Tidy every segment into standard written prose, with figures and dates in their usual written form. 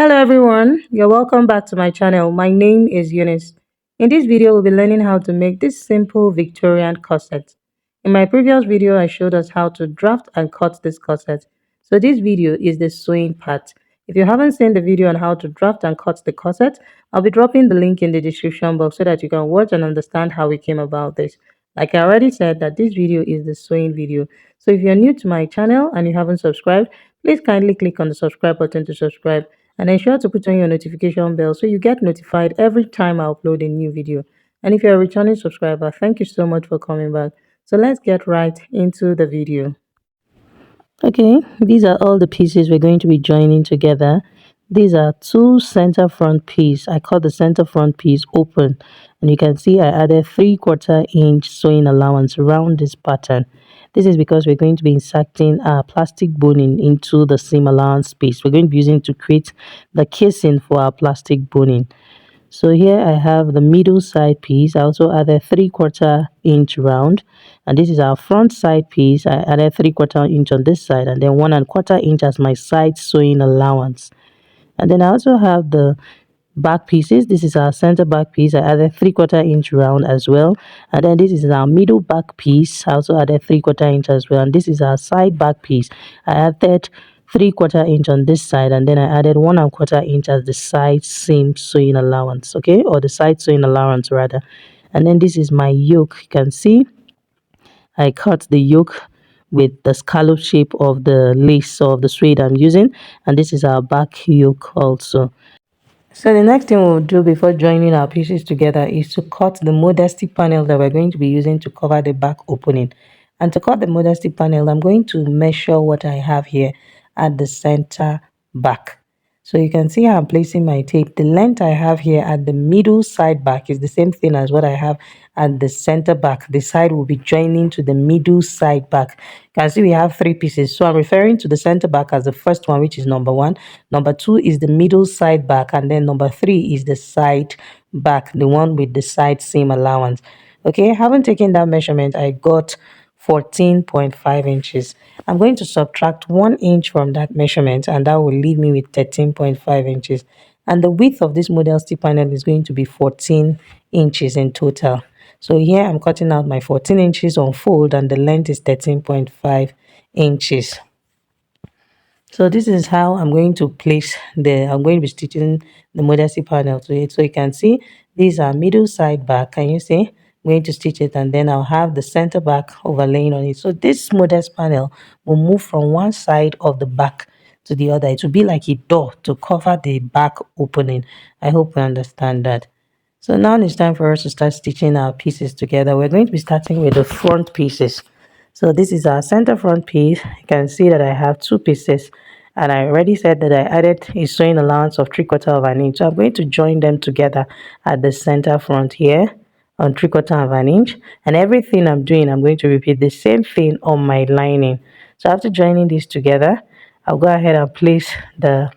Hello everyone, you're welcome back to my channel. My name is Eunice. In this video, we'll be learning how to make this simple Victorian corset. In my previous video, I showed us how to draft and cut this corset. So this video is the sewing part. If you haven't seen the video on how to draft and cut the corset, I'll be dropping the link in the description box so that you can watch and understand how we came about this. Like I already said that this video is the sewing video. So if you're new to my channel and you haven't subscribed, please kindly click on the subscribe button to subscribe and ensure to put on your notification bell so you get notified every time I upload a new video. And if you're a returning subscriber, thank you so much for coming back. So let's get right into the video. Okay, these are all the pieces we're going to be joining together. These are two center front piece. I cut the center front piece open, and you can see I added 3/4 inch sewing allowance around this pattern. This is because we're going to be inserting our plastic boning into the seam allowance piece. We're going to be using to create the casing for our plastic boning. So here I have the middle side piece. I also added 3/4 inch round, and this is our front side piece. I added 3/4 inch on this side, and then 1¼ inch as my side sewing allowance. And then I also have the back pieces. This is our center back piece. I added 3/4 inch round as well. And then this is our middle back piece. I also added 3/4 inch as well. And this is our side back piece. I added 3/4 inch on this side, and then I added 1¼ inch as the side seam sewing allowance, okay, or the side sewing allowance rather. And then this is my yoke. You can see I cut the yoke with the scallop shape of the lace or of the suede I'm using, and this is our back yoke also. So the next thing we'll do before joining our pieces together is to cut the modesty panel that we're going to be using to cover the back opening. And to cut the modesty panel, I'm going to measure what I have here at the center back. So you can see how I'm placing my tape. The length I have here at the middle side back is the same thing as what I have at the center back. The side will be joining to the middle side back. You can see we have three pieces. So I'm referring to the center back as the first one, which is number 1. Number 2 is the middle side back. And then number 3 is the side back, the one with the side seam allowance. Okay, having taken that measurement, I got 14.5 inches. I'm going to subtract 1 inch from that measurement, and that will leave me with 13.5 inches. And the width of this modesty panel is going to be 14 inches in total. So here I'm cutting out my 14 inches on fold, and the length is 13.5 inches. So this is how I'm going to place I'm going to be stitching the modesty panel to it. So you can see these are middle side back. Can you see? I'm going to stitch it, and then I'll have the center back overlaying on it. So this modest panel will move from one side of the back to the other. It will be like a door to cover the back opening. I hope you understand that. So now it's time for us to start stitching our pieces together. We're going to be starting with the front pieces. So this is our center front piece. You can see that I have two pieces, and I already said that I added a sewing allowance of 3/4 inch. So I'm going to join them together at the center front here on 3/4 inch, and everything I'm doing, I'm going to repeat the same thing on my lining. So after joining these together, I'll go ahead and place the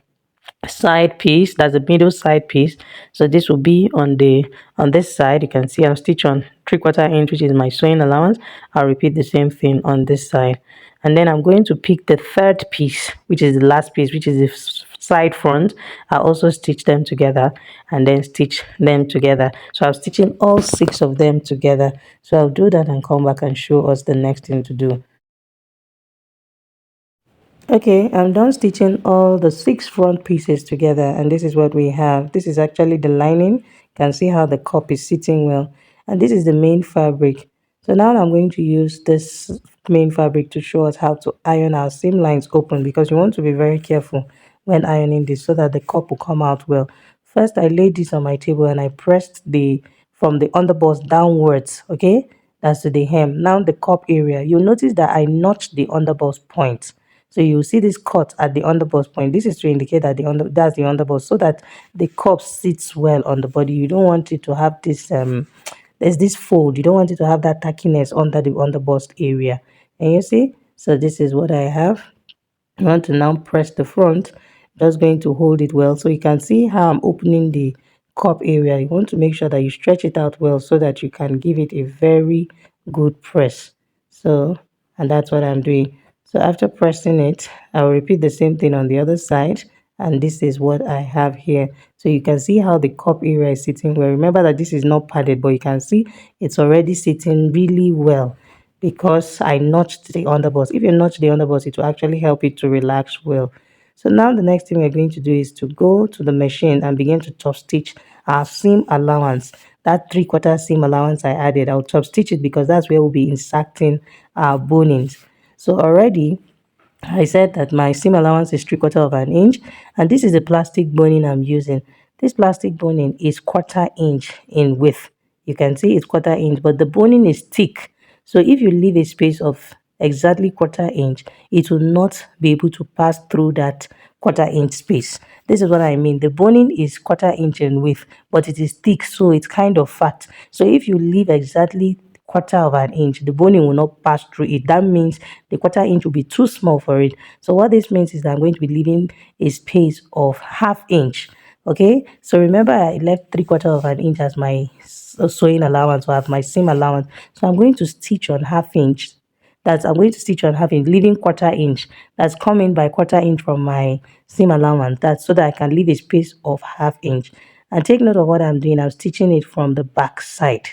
side piece, that's the middle side piece. So this will be on this side. You can see I'm stitched on 3/4 inch, which is my sewing allowance. I'll repeat the same thing on this side, and then I'm going to pick the third piece, which is the last piece, which is the side front. I also stitch them together and then stitch them together. So I'm stitching all 6 of them together. So I'll do that and come back and show us the next thing to do. Okay, I'm done stitching all the 6 front pieces together, and this is what we have. This is actually the lining. You can see how the cup is sitting well, and this is the main fabric. So now I'm going to use this main fabric to show us how to iron our seam lines open, because you want to be very careful when ironing this so that the cup will come out well. First, I laid this on my table and I pressed from the underbust downwards, okay? That's to the hem. Now the cup area, you'll notice that I notched the underbust point. So you see this cut at the underbust point. This is to indicate that that's the underbust, so that the cup sits well on the body. You don't want it to have this there's this fold. You don't want it to have that tackiness under the underbust area. And you see, so this is what I have. I want to now press the front, just going to hold it well. So you can see how I'm opening the cup area. You want to make sure that you stretch it out well so that you can give it a very good press. So, and that's what I'm doing. So after pressing it, I'll repeat the same thing on the other side. and this is what I have here. So you can see how the cup area is sitting well. Remember that this is not padded, but you can see it's already sitting really well because I notched the underbust. If you notch the underbust, it will actually help it to relax well. So now the next thing we're going to do is to go to the machine and begin to top stitch our seam allowance. That 3/4 seam allowance I added, I'll top stitch it because that's where we'll be inserting our bonings. So already I said that my seam allowance is 3/4 of an inch, and this is the plastic boning I'm using. This plastic boning is 1/4 inch in width. You can see it's 1/4 inch, but the boning is thick. So if you leave a space of exactly 1/4 inch, it will not be able to pass through that 1/4 inch space. This is what I mean. The boning is 1/4 inch in width, but it is thick, so it's kind of fat. So if you leave exactly 1/4 of an inch, the boning will not pass through it. That means the 1/4 inch will be too small for it. So what this means is that I'm going to be leaving a space of 1/2 inch. Okay, so remember I left 3/4 of an inch as my sewing allowance, or as my seam allowance. So I'm going to stitch on 1/2 inch. That's I'm going to stitch on 1/2 inch, leaving 1/4 inch. That's coming by 1/4 inch from my seam allowance. That's so that I can leave a space of 1/2 inch. And take note of what I'm doing. I'm stitching it from the back side.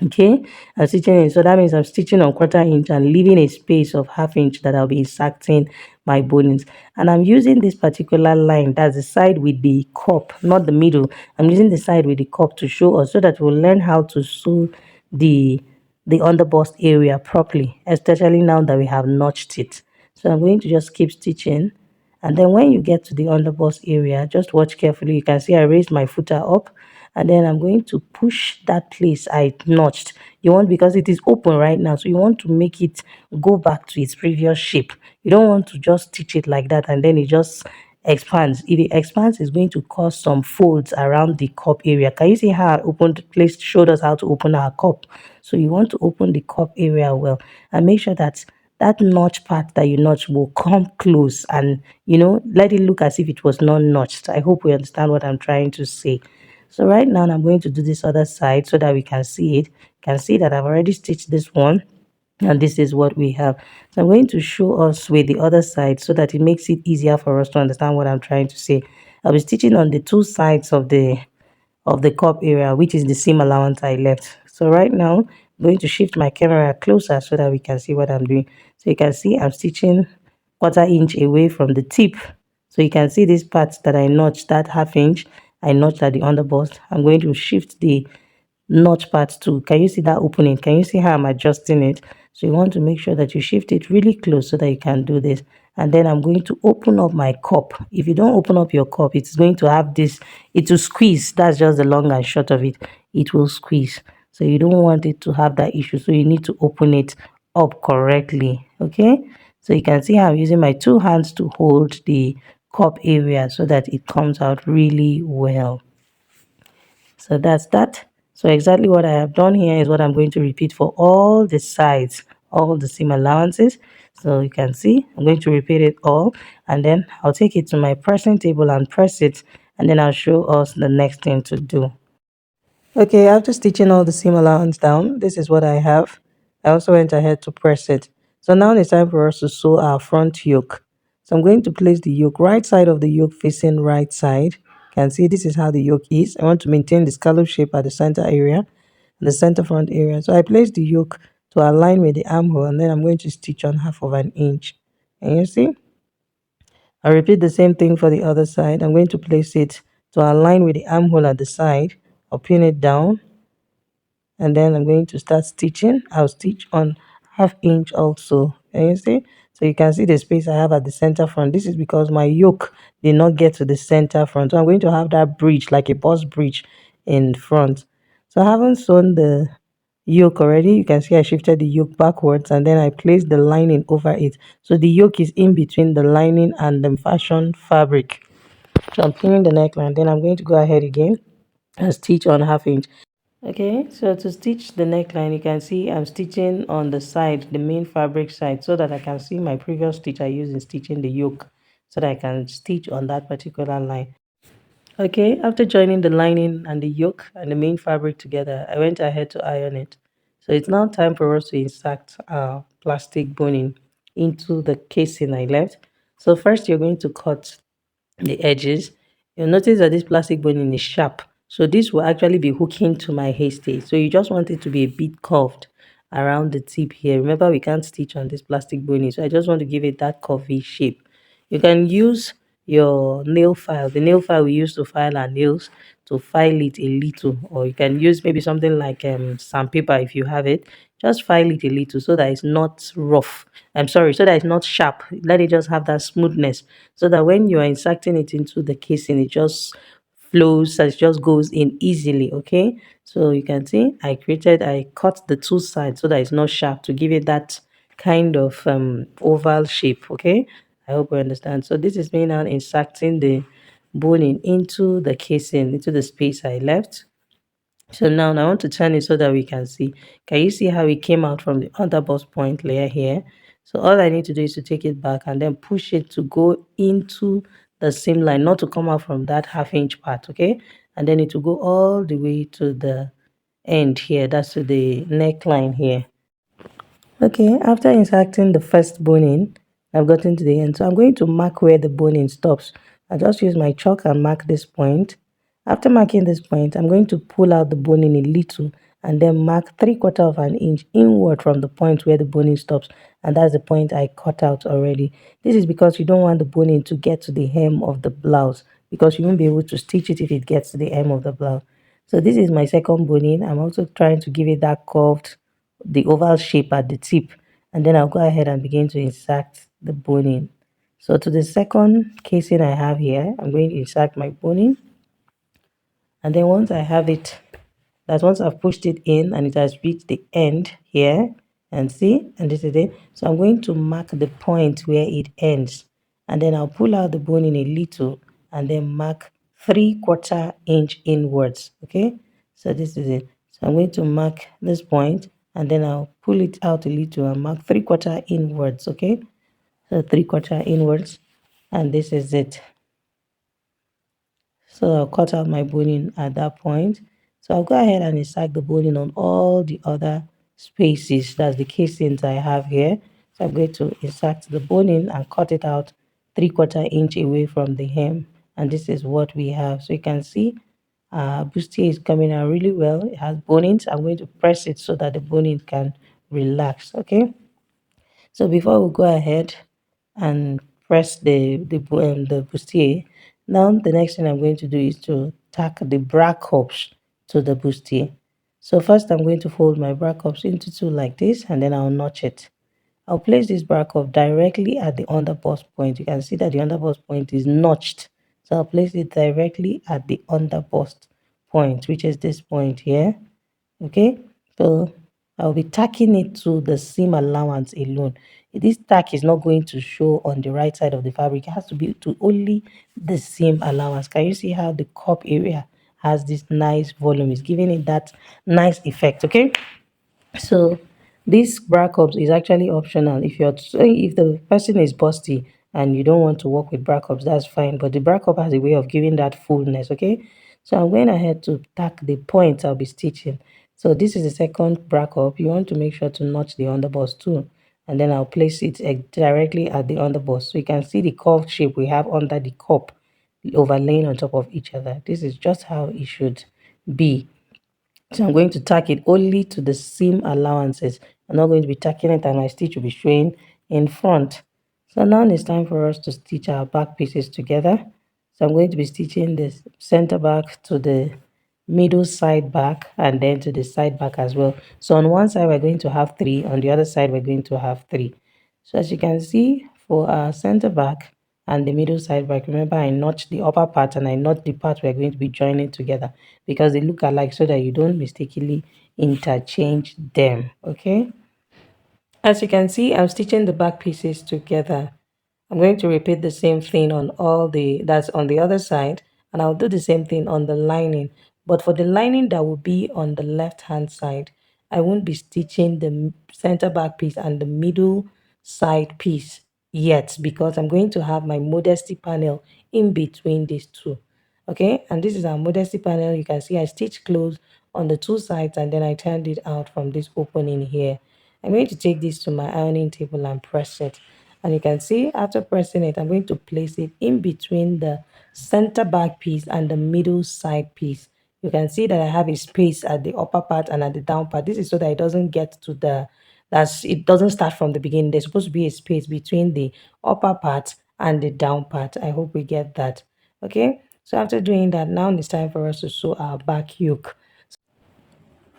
Okay, I'm stitching it. So that means I'm stitching on 1/4 inch and leaving a space of 1/2 inch that I'll be inserting my bonings. And I'm using this particular line, that's the side with the cup, not the middle. I'm using the side with the cup to show us so that we'll learn how to sew the the underbust area properly, especially now that we have notched it. So I'm going to just keep stitching, and then when you get to the underbust area, just watch carefully. You can see I raised my footer up, and then I'm going to push that place I notched. You want, because it is open right now, so you want to make it go back to its previous shape. You don't want to just stitch it like that and then it just expands. If it expands, it's going to cause some folds around the cup area. Can you see how I opened place showed us how to open our cup? So you want to open the cup area well and make sure that that notch part that you notch will come close, and let it look as if it was not notched. I hope we understand what I'm trying to say. So right now I'm going to do this other side so that we can see it. You can see that I've already stitched this one, and this is what we have. So I'm going to show us with the other side so that it makes it easier for us to understand what I'm trying to say. I'll be stitching on the two sides of the cup area, which is the seam allowance I left. So right now I'm going to shift my camera closer so that we can see what I'm doing. So you can see I'm stitching 1/4 inch away from the tip. So you can see this part that I notched, that 1/2 inch I notched at the underbust. I'm going to shift the notch part too. Can you see that opening? Can you see how I'm adjusting it? So you want to make sure that you shift it really close so that you can do this. And then I'm going to open up my cup. If you don't open up your cup, it's going to have this, it will squeeze. That's just the long and short of it. It will squeeze. So you don't want it to have that issue. So you need to open it up correctly. Okay. So you can see how I'm using my two hands to hold the cup area so that it comes out really well. So that's that. So exactly what I have done here is what I'm going to repeat for all the sides, all the seam allowances. So you can see I'm going to repeat it all, and then I'll take it to my pressing table and press it, and then I'll show us the next thing to do. Okay, after stitching all the seam allowance down, this is what I have. I also went ahead to press it. So now it's time for us to sew our front yoke. So I'm going to place the yoke, right side of the yoke facing right side. You can see this is how the yoke is. I want to maintain the scallop shape at the center area, the center front area. So I place the yoke to align with the armhole, and then I'm going to stitch on 1/2 of an inch. And you see, I repeat the same thing for the other side. I'm going to place it to align with the armhole at the side. I'll pin it down, and then I'm going to start stitching. I'll stitch on 1/2 inch also. And you see, so you can see the space I have at the center front. This is because my yoke did not get to the center front, so I'm going to have that bridge, like a bust bridge, in front. So I haven't sewn the yoke already. You can see I shifted the yoke backwards, and then I placed the lining over it, so the yoke is in between the lining and the fashion fabric. So I'm pinning the neckline, then I'm going to go ahead again and stitch on 1/2 inch. Okay, so to stitch the neckline, you can see I'm stitching on the side, the main fabric side, so that I can see my previous stitch I used in stitching the yoke, so that I can stitch on that particular line. Okay, after joining the lining and the yoke and the main fabric together, I went ahead to iron it. So it's now time for us to insert our plastic boning into the casing I left. So first you're going to cut the edges, you'll notice that this plastic boning is sharp. So this will actually be hooking to my hairstay. So you just want it to be a bit curved around the tip here. Remember, we can't stitch on this plastic boning. So I just want to give it that curvy shape. You can use your nail file, the nail file we use to file our nails, to file it a little, or you can use maybe something like sandpaper if you have it. Just file it a little so that it's not rough. I'm sorry, so that it's not sharp. Let it just have that smoothness, so that when you are inserting it into the casing, it just flows, it just goes in easily. Okay, so you can see I cut the two sides so that it's not sharp, to give it that kind of oval shape. Okay, I hope you understand. So this is me now inserting the boning into the casing, into the space I left. So now I want to turn it so that we can see. Can you see how it came out from the underbust point layer here? So all I need to do is to take it back and then push it to go into the seam line, not to come out from that half-inch part, okay? And then it will go all the way to the end here. That's to the neckline here. Okay, after inserting the first boning, I've gotten to the end. So I'm going to mark where the boning stops. I just use my chalk and mark this point. After marking this point, I'm going to pull out the boning a little and then mark 3/4 of an inch inward from the point where the boning stops. And that's the point I cut out already. This is because you don't want the boning to get to the hem of the blouse, because you won't be able to stitch it if it gets to the hem of the blouse. So this is my second boning. I'm also trying to give it that curved, the oval shape at the tip, and then I'll go ahead and begin to insert the boning. So to the second casing I have here, I'm going to insert my boning, and then once I have it, that's once I've pushed it in and it has reached the end here, and see, and this is it. So I'm going to mark the point where it ends, and then I'll pull out the boning a little and then mark 3/4 inch inwards. Okay, so this is it. So I'm going to mark this point and then I'll pull it out a little and mark 3/4 inwards. Okay, so 3/4 inwards, and this is it. So I'll cut out my boning at that point. So I'll go ahead and insert the boning on all the other spaces, that's the casings I have here. So I'm going to insert the boning and cut it out 3/4 inch away from the hem, and this is what we have. So you can see bustier is coming out really well. It has bonings. I'm going to press it so that the boning can relax. Okay, so before we go ahead and press the bustier, now the next thing I'm going to do is to tack the bra cups to the bustier. So first I'm going to fold my bra cups into two like this, and then I'll notch it. I'll place this bra cup directly at the underbust point. You can see that the underbust point is notched. So I'll place it directly at the underbust point, which is this point here. Okay, so I'll be tacking it to the seam allowance alone. This tack is not going to show on the right side of the fabric. It has to be to only the seam allowance. Can you see how the cup area has this nice volume? It's giving it that nice effect. Okay, so this bra cups is actually optional. If the person is busty and you don't want to work with bra cups, that's fine. But the bra cup has a way of giving that fullness. Okay, so I'm going ahead to tack the points I'll be stitching. So this is the second bra cup. You want to make sure to notch the underbust too, and then I'll place it directly at the underbust, so you can see the curved shape we have under the cup overlaying on top of each other. This is just how it should be. So I'm going to tack it only to the seam allowances. I'm not going to be tacking it and my stitch will be showing in front. So now it's time for us to stitch our back pieces together. So I'm going to be stitching the center back to the middle side back and then to the side back as well. So on one side we're going to have 3, on the other side we're going to have 3. So as you can see, for our center back and the middle side back, remember I notched the upper part and I notched the part we're going to be joining together, because they look alike, so that you don't mistakenly interchange them. Okay, as you can see, I'm stitching the back pieces together. I'm going to repeat the same thing on that's on the other side, and I'll do the same thing on the lining. But for the lining that will be on the left hand side, I won't be stitching the center back piece and the middle side piece yet, because I'm going to have my modesty panel in between these two. Okay, and this is our modesty panel. You can see I stitched close on the two sides and then I turned it out from this opening here. I'm going to take this to my ironing table and press it. And you can see after pressing it, I'm going to place it in between the center back piece and the middle side piece. You can see that I have a space at the upper part and at the down part. This is so that it doesn't get to it doesn't start from the beginning. There's supposed to be a space between the upper part and the down part. I hope we get that. Okay, so after doing that, now it's time for us to sew our back yoke.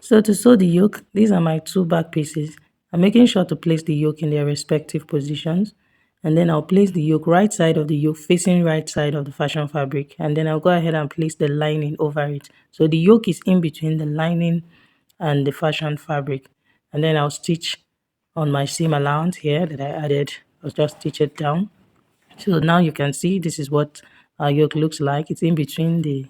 So to sew the yoke, these are my two back pieces. I'm making sure to place the yoke in their respective positions. And then I'll place the yoke right side of the yoke facing right side of the fashion fabric. And then I'll go ahead and place the lining over it. So the yoke is in between the lining and the fashion fabric. And then I'll stitch on my seam allowance here that I added. I'll just stitch it down. So now you can see this is what our yoke looks like. It's in between the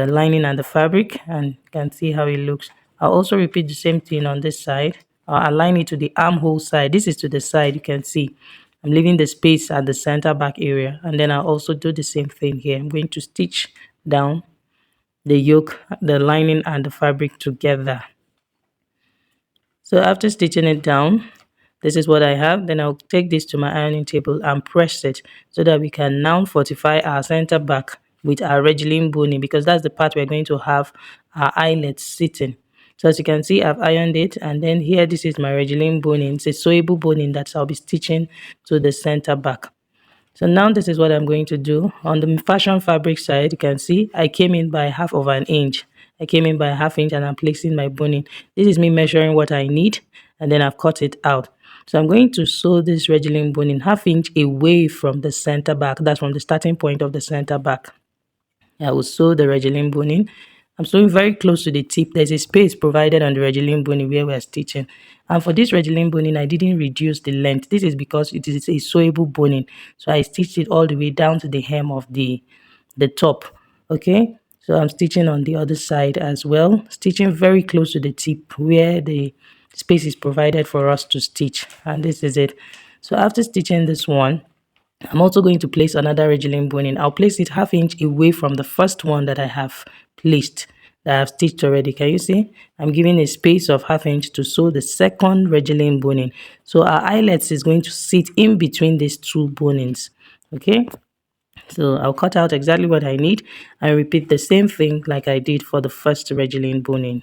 lining and the fabric, and you can see how it looks. I'll also repeat the same thing on this side. I'll align it to the armhole side. This is to the side. You can see I'm leaving the space at the center back area, and then I'll also do the same thing here. I'm going to stitch down the yoke, the lining and the fabric together. So after stitching it down, this is what I have. Then I'll take this to my ironing table and press it so that we can now fortify our center back with our regling boning, because that's the part we're going to have our eyelets sitting. So as you can see, I've ironed it, and then here this is my regling boning. It's a sewable boning that I'll be stitching to the center back. So now this is what I'm going to do. On the fashion fabric side, you can see I came in by half of an inch. I came in by a half inch and I'm placing my boning. This is me measuring what I need, and then I've cut it out. So I'm going to sew this regling boning half inch away from the center back. That's from the starting point of the center back. I will sew the regling boning. I'm sewing very close to the tip. There's a space provided on the regling boning where we're stitching. And for this regling boning, I didn't reduce the length. This is because it is a sewable boning. So I stitched it all the way down to the hem of the top. Okay. So I'm stitching on the other side as well. Stitching very close to the tip where the space is provided for us to stitch. And this is it. So after stitching this one, I'm also going to place another regling boning. I'll place it half inch away from the first one that I have placed, that I've stitched already. Can you see? I'm giving a space of half inch to sew the second regling boning. So our eyelets is going to sit in between these two bonings. Okay. So I'll cut out exactly what I need and repeat the same thing like I did for the first regling boning.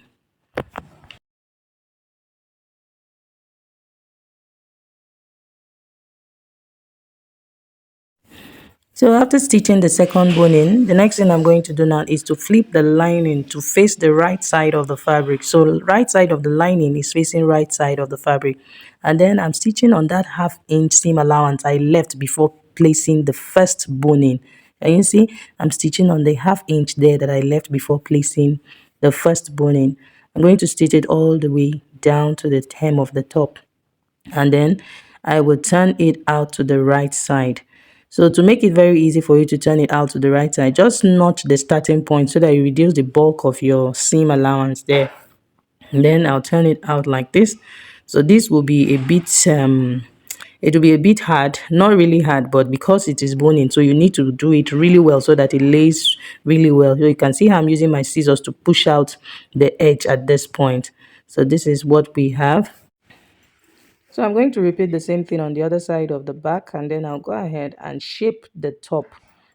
So after stitching the second boning, the next thing I'm going to do now is to flip the lining to face the right side of the fabric. So right side of the lining is facing right side of the fabric. And then I'm stitching on that half inch seam allowance I left before placing the first boning. And you see, I'm stitching on the half inch there that I left before placing the first boning. I'm going to stitch it all the way down to the hem of the top, and then I will turn it out to the right side. So to make it very easy for you to turn it out to the right side, just notch the starting point so that you reduce the bulk of your seam allowance there. And then I'll turn it out like this. So this will be a bit it will be a bit hard, not really hard, but because it is boning, so you need to do it really well so that it lays really well. So you can see how I'm using my scissors to push out the edge at this point. So this is what we have. So I'm going to repeat the same thing on the other side of the back, and then I'll go ahead and shape the top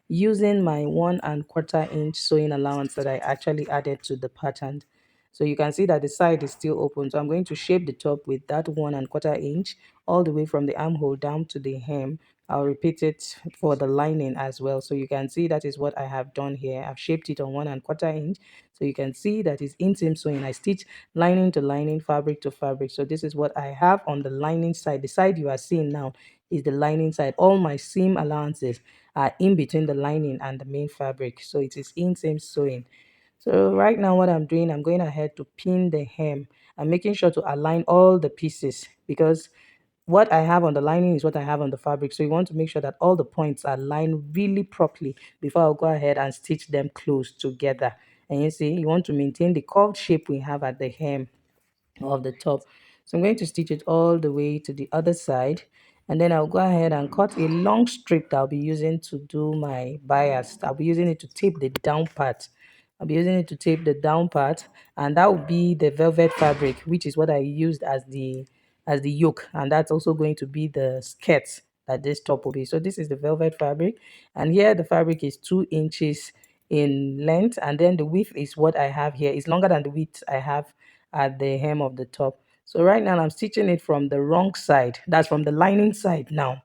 using my 1¼ inch sewing allowance that I actually added to the pattern. So you can see that the side is still open. So I'm going to shape the top with that 1¼ inch all the way from the armhole down to the hem. I'll repeat it for the lining as well. So you can see that is what I have done here. I've shaped it on 1¼ inch. So you can see that it's inseam sewing. I stitch lining to lining, fabric to fabric. So this is what I have on the lining side. The side you are seeing now is the lining side. All my seam allowances are in between the lining and the main fabric. So it is inseam sewing. So right now what I'm doing, I'm going ahead to pin the hem. I'm making sure to align all the pieces, because what I have on the lining is what I have on the fabric. So you want to make sure that all the points are lined really properly before I'll go ahead and stitch them close together. And you see, you want to maintain the curved shape we have at the hem of the top. So I'm going to stitch it all the way to the other side, and then I'll go ahead and cut a long strip that I'll be using to do my bias. I'll be using it to tape the down part. I'll be using it to tape the down part, and that will be the velvet fabric, which is what I used as the as the yoke, and that's also going to be the skirt that this top will be. So this is the velvet fabric, and here the fabric is 2 inches in length, and then the width is what I have here. It's longer than the width I have at the hem of the top. So right now I'm stitching it from the wrong side. That's from the lining side now.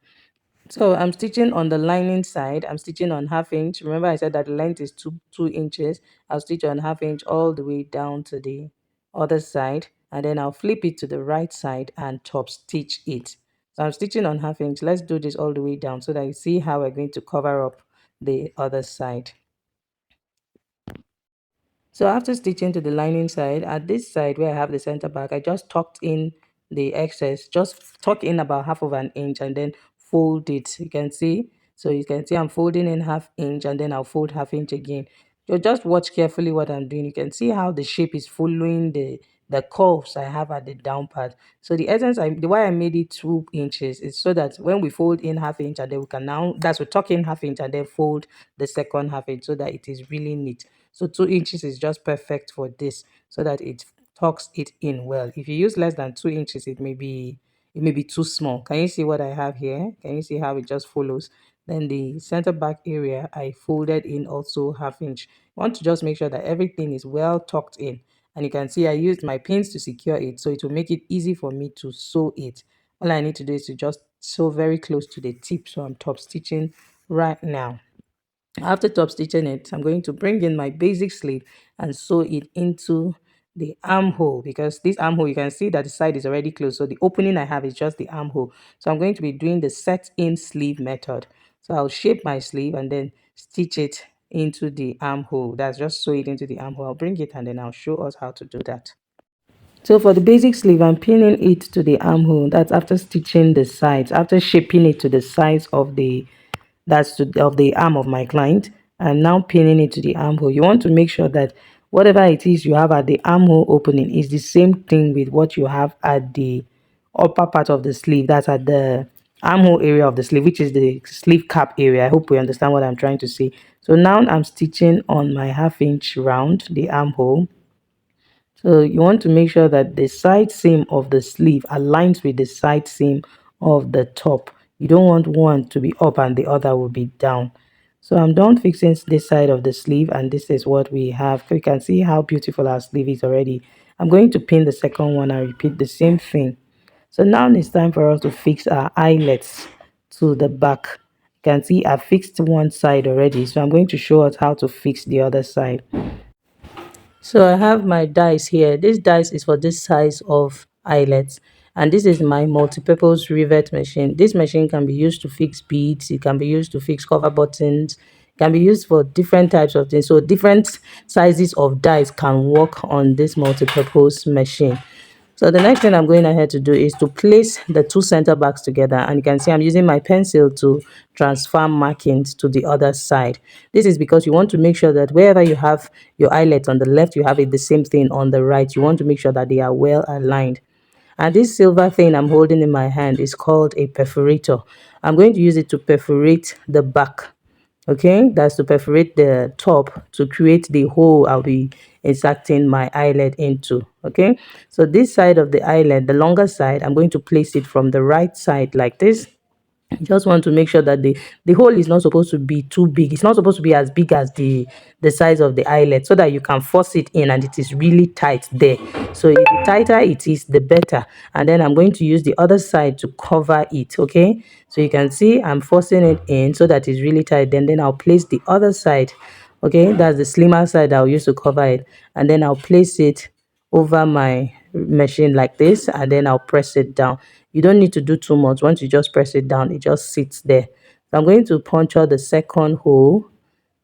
So I'm stitching on the lining side. I'm stitching on half inch. Remember I said that the length is two inches. I'll stitch on half inch all the way down to the other side, and then I'll flip it to the right side and top stitch it. So I'm stitching on half inch. Let's do this all the way down so that you see how we're going to cover up the other side. So after stitching to the lining side, at this side where I have the center back, I just tucked in the excess, just tuck in about half of an inch and then fold it. You can see, so you can see I'm folding in half inch and then I'll fold half inch again. So just watch carefully what I'm doing. You can see how the shape is following the curves I have at the down part. So the essence, the why I made it 2 inches is so that when we fold in half inch and then we can now, that's we tuck in half inch and then fold the second half inch so that it is really neat. So 2 inches is just perfect for this so that it tucks it in well. If you use less than 2 inches, it may be too small. Can you see what I have here? Can you see how it just follows? Then the center back area, I folded in also half inch. I want to just make sure that everything is well tucked in. And you can see I used my pins to secure it, so it will make it easy for me to sew it. All I need to do is to just sew very close to the tip. So I'm top stitching right now. After top stitching it, I'm going to bring in my basic sleeve and sew it into the armhole, because this armhole, you can see that the side is already closed, so the opening I have is just the armhole. So I'm going to be doing the set in sleeve method. So I'll shape my sleeve and then stitch it into the armhole. That's just sew it into the armhole. I'll bring it and then I'll show us how to do that. So for the basic sleeve, I'm pinning it to the armhole. That's after stitching the sides, after shaping it to the size of the of the arm of my client. I'm now pinning it to the armhole. You want to make sure that whatever it is you have at the armhole opening is the same thing with what you have at the upper part of the sleeve. That's at the armhole area of the sleeve, which is the sleeve cap area. I hope we understand what I'm trying to say. So now I'm stitching on my half inch round the armhole. So you want to make sure that the side seam of the sleeve aligns with the side seam of the top. You don't want one to be up and the other will be down. So I'm done fixing this side of the sleeve, and this is what we have. You can see how beautiful our sleeve is already. I'm going to pin the second one and repeat the same thing. So now it's time for us to fix our eyelets to the back. You can see I fixed one side already, so I'm going to show us how to fix the other side. So I have my dies here. This dies is for this size of eyelets, and this is my multi-purpose rivet machine. This machine can be used to fix beads, it can be used to fix cover buttons, it can be used for different types of things. So different sizes of dies can work on this multi-purpose machine. So the next thing I'm going ahead to do is to place the two center backs together, and you can see I'm using my pencil to transfer markings to the other side. This is because you want to make sure that wherever you have your eyelet on the left, you have it the same thing on the right. You want to make sure that they are well aligned. And this silver thing I'm holding in my hand is called a perforator. I'm going to use it to perforate the back. Okay, that's to perforate the top to create the hole I'll be inserting my eyelet into. Okay, so this side of the eyelet, the longer side, I'm going to place it from the right side like this. You just want to make sure that the hole is not supposed to be too big. It's not supposed to be as big as the size of the eyelet, so that you can force it in and it is really tight there. So the tighter it is, the better. And then I'm going to use the other side to cover it. Okay, so you can see I'm forcing it in so that it's really tight. Then I'll place the other side. Okay, that's the slimmer side I'll use to cover it, and then I'll place it over my machine like this, and then I'll press it down. You don't need to do too much. Once you just press it down, it just sits there. So I'm going to puncture the second hole.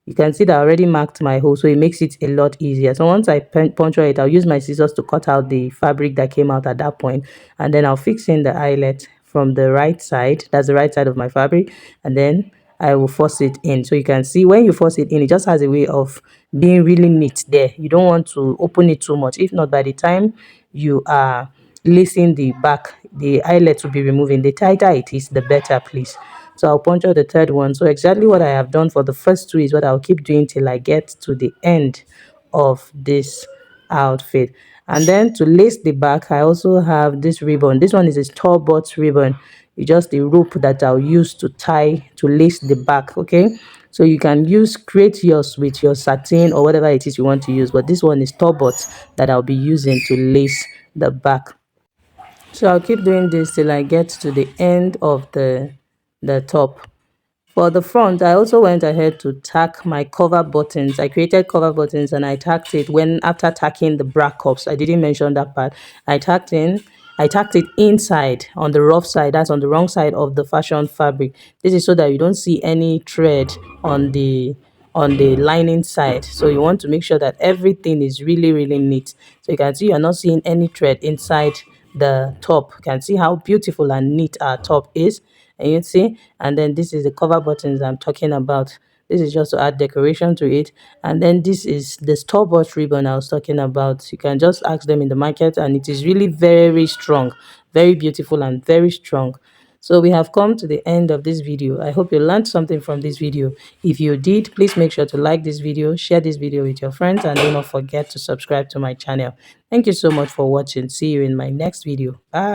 You can see that I already marked my hole, so it makes it a lot easier. So once I puncture it, I'll use my scissors to cut out the fabric that came out at that point, and then I'll fix in the eyelet from the right side. That's the right side of my fabric, and then I will force it in. So you can see when you force it in, it just has a way of being really neat there. You don't want to open it too much. If not, by the time you are lacing the back, the eyelet will be removing. The tighter it is, the better, please. So I'll puncture the third one. So exactly what I have done for the first two is what I'll keep doing till I get to the end of this outfit. And then to lace the back, I also have this ribbon. This one is a store-bought ribbon. It's just a rope that I'll use to tie to lace the back. Okay, so you can create yours with your satin or whatever it is you want to use, but this one is store-bought that I'll be using to lace the back. So I'll keep doing this till I get to the end of the top. For the front, I also went ahead to tack my cover buttons. I created cover buttons and I tacked it when after tacking the bra cups. I didn't mention that part. I tacked in. I tacked it inside on the rough side. That's on the wrong side of the fashion fabric. This is so that you don't see any thread on the lining side. So you want to make sure that everything is really, really neat. So you can see you're not seeing any thread inside the top. You can see how beautiful and neat our top is. And you see, and then this is the cover buttons I'm talking about. This is just to add decoration to it. And then this is the store-bought ribbon I was talking about. You can just ask them in the market, and it is really very strong, very beautiful and very strong. So we have come to the end of this video. I hope you learned something from this video. If you did, please make sure to like this video, share this video with your friends, and do not forget to subscribe to my channel. Thank you so much for watching. See you in my next video. Bye.